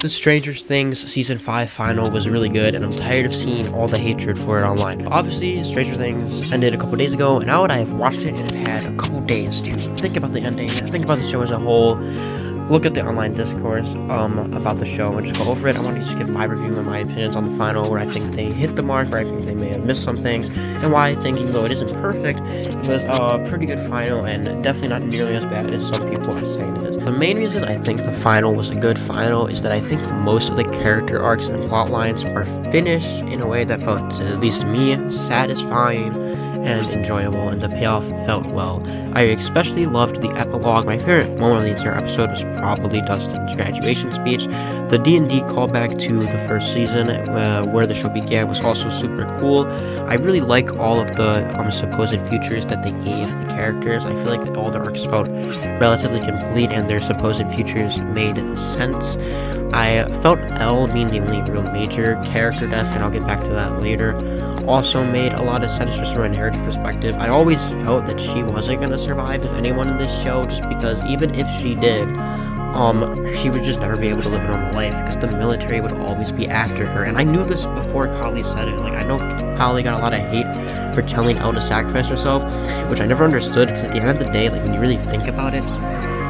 The Stranger Things Season 5 final was really good, and I'm tired of seeing all the hatred for it online. But obviously, Stranger Things ended a couple days ago, and now that I have watched it and have had a couple days to think about the ending, think about the show as a whole, look at the online discourse about the show and just go over it. I want to just give my review and my opinions on the final, where I think they hit the mark, where I think they may have missed some things, and why I think, even though it isn't perfect, it was a pretty good final and definitely not nearly as bad as some people are saying it is. The main reason I think the final was a good final is that I think most of the character arcs and plot lines were finished in a way that felt, at least to me, satisfying and enjoyable, and the payoff felt well. I especially loved the epilogue. My favorite moment of the entire episode was probably Dustin's graduation speech. The D&D callback to the first season, where the show began, was also super cool. I really like all of the supposed futures that they gave the characters. I feel like all the arcs felt relatively complete, and their supposed futures made sense. I felt Elle being the only real major character death, and I'll get back to that later, also made a lot of sense just from a narrative perspective. I always felt that she wasn't going to survive, if anyone in this show, just because even if she did, she would just never be able to live a normal life, because the military would always be after her. And I knew this before Kali said it. Like, I know Kali got a lot of hate for telling Elle to sacrifice herself, which I never understood, because at the end of the day, like, when you really think about it,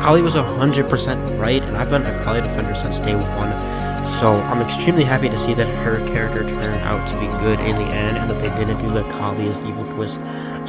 Kali was 100% right, and I've been a Kali defender since day one. So I'm extremely happy to see that her character turned out to be good in the end, and that they didn't do the Kali's evil twist.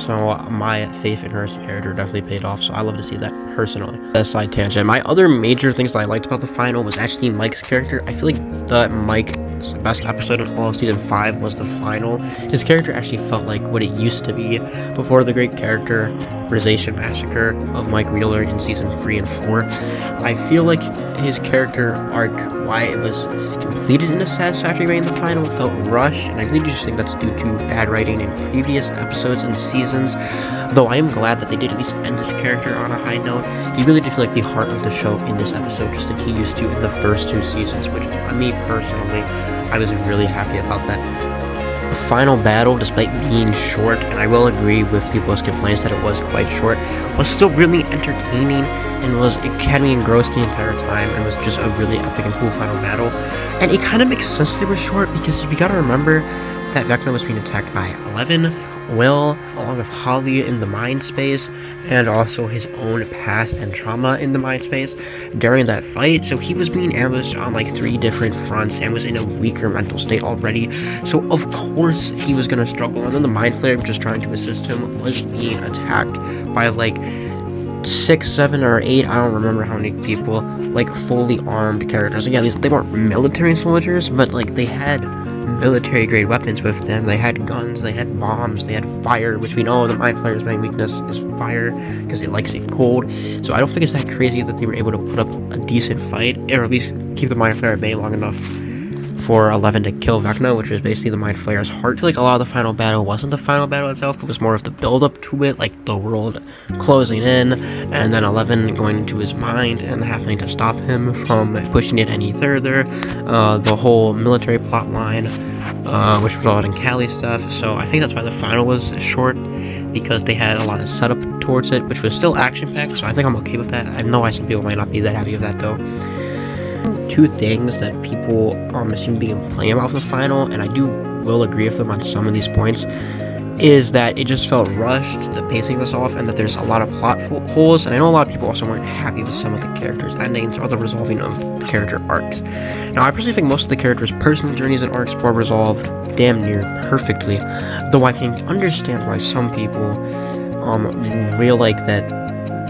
So my faith in her as a character definitely paid off, so I love to see that personally. A side tangent. My other major things that I liked about the final was actually Mike's character. I feel like the Mike's best episode of all of season 5 was the final. His character actually felt like what it used to be before the great characterization massacre of Mike Wheeler in season 3 and 4. I feel like his character arc, why it was completed in a satisfactory way in the final, felt rushed, and I really just think that's due to bad writing in previous episodes and seasons. Though I am glad that they did at least end his character on a high note. He really did feel like the heart of the show in this episode, just like he used to in the first 2 seasons, which, me personally, I was really happy about that. The final battle, despite being short, and I will agree with people's complaints that it was quite short, was still really entertaining, and it had me engrossed the entire time, and was just a really epic and cool final battle. And it kind of makes sense that it was short, because we gotta remember that Vecna was being attacked by 11, Will, along with Holly in the mind space, and also his own past and trauma in the mind space during that fight. So he was being ambushed on like 3 different fronts and was in a weaker mental state already. So of course he was gonna struggle. And then the Mind Flayer, just trying to assist him, was being attacked by like 6, 7, or 8, I don't remember how many people, like fully armed characters. And yeah, they weren't military soldiers, but like they had military grade weapons with them. They had guns, they had bombs, they had fire, which we know the Mind Flayer's main weakness is fire, because it likes it cold. So I don't think it's that crazy that they were able to put up a decent fight, or at least keep the Mind Flayer at bay long enough for 11 to kill Vecna, which was basically the Mind Flayer's heart. I feel like a lot of the final battle wasn't the final battle itself, but was more of the build up to it, like the world closing in, and then 11 going into his mind and having to stop him from pushing it any further. The whole military plot line, which was all in Cali stuff. So I think that's why the final was short, because they had a lot of setup towards it, which was still action packed. So I think I'm okay with that. I know some people might not be that happy with that though. 2 things that people seem to be complaining about the final, and I will agree with them on some of these points, is that it just felt rushed, the pacing was off, and that there's a lot of plot holes. And I know a lot of people also weren't happy with some of the characters' endings or the resolving of character arcs. Now, I personally think most of the characters' personal journeys and arcs were resolved damn near perfectly, though I can understand why some people feel like that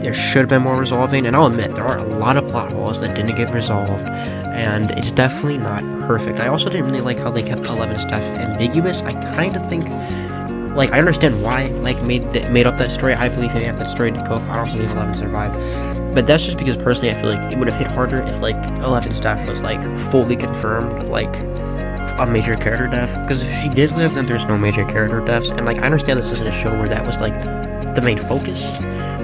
there should have been more resolving. And I'll admit, there are a lot of plot holes that didn't get resolved, and it's definitely not perfect. I also didn't really like how they kept 11's death ambiguous. I kind of think, like, I understand why Mike made up that story. I believe he had that story to go. I don't believe 11 survived. But that's just because personally I feel like it would have hit harder if like 11's death was like fully confirmed, like a major character death. Because if she did live, then there's no major character deaths. And like, I understand this isn't a show where that was like the main focus,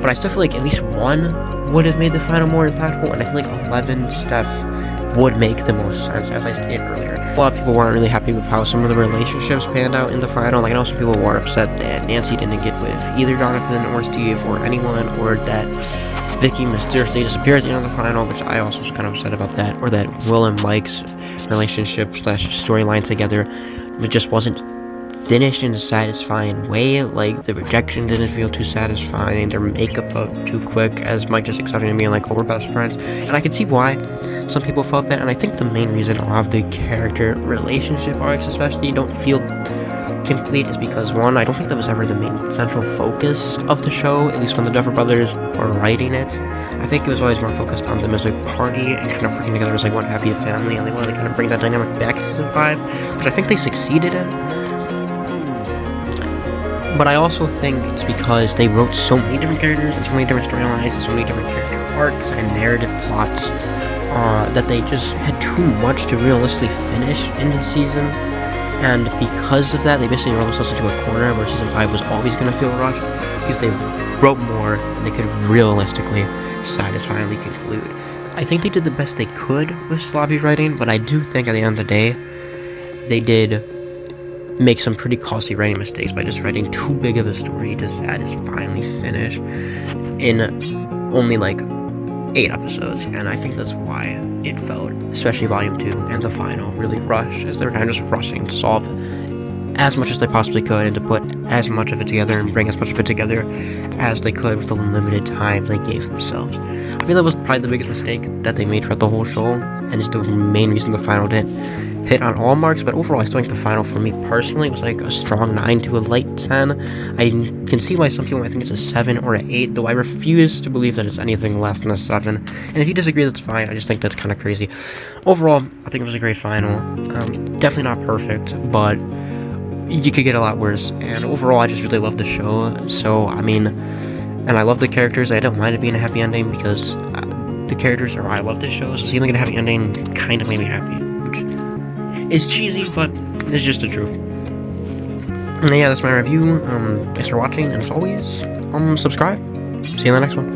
but I still feel like at least one would have made the final more impactful, and I feel like 11's death would make the most sense, as I stated earlier. A lot of people weren't really happy with how some of the relationships panned out in the final. Like, I know some people were upset that Nancy didn't get with either Jonathan or Steve or anyone, or that Vicky mysteriously disappears at the end of the final, which I also was kind of upset about that, or that Will and Mike's relationship slash storyline together, it just wasn't finished in a satisfying way. Like, the rejection didn't feel too satisfying, their makeup up too quick, as Mike just accepting me and like, oh, we're best friends, and I could see why some people felt that. And I think the main reason a lot of the character relationship arcs especially don't feel complete is because, one, I don't think that was ever the main central focus of the show, at least when the Duffer Brothers were writing it. I think it was always more focused on them as a party and kind of working together as like one happy family, and they wanted to kind of bring that dynamic back in season 5, which I think they succeeded in. But I also think it's because they wrote so many different characters and so many different storylines and so many different character arcs and narrative plots that they just had too much to realistically finish in the season. And because of that, they basically wrote themselves into a corner where season 5 was always going to feel rushed, because they wrote more and they could realistically, satisfyingly conclude. I think they did the best they could with sloppy writing, but I do think at the end of the day, they did make some pretty costly writing mistakes by just writing too big of a story to satisfyingly finish in only like 8 episodes, and I think that's why it felt, especially Volume 2 and the final, really rushed, as they were kind of just rushing to solve as much as they possibly could and to put as much of it together and bring as much of it together as they could with the limited time they gave themselves. I feel that was probably the biggest mistake that they made throughout the whole show, and is the main reason the final didn't hit on all marks. But overall, I still think the final, for me personally, was like a strong 9 to a light 10. I can see why some people might think it's a 7 or an 8, though I refuse to believe that it's anything less than a 7. And if you disagree, that's fine. I just think that's kind of crazy. Overall, I think it was a great final. Definitely not perfect, but you could get a lot worse. And overall, I just really love the show. So, I mean, and I love the characters. I don't mind it being a happy ending, because the characters are why I love this show. So seeing like a happy ending kind of made me happy, which is cheesy, but it's just the truth. And yeah, that's my review. Thanks for watching, and as always, subscribe. See you in the next one.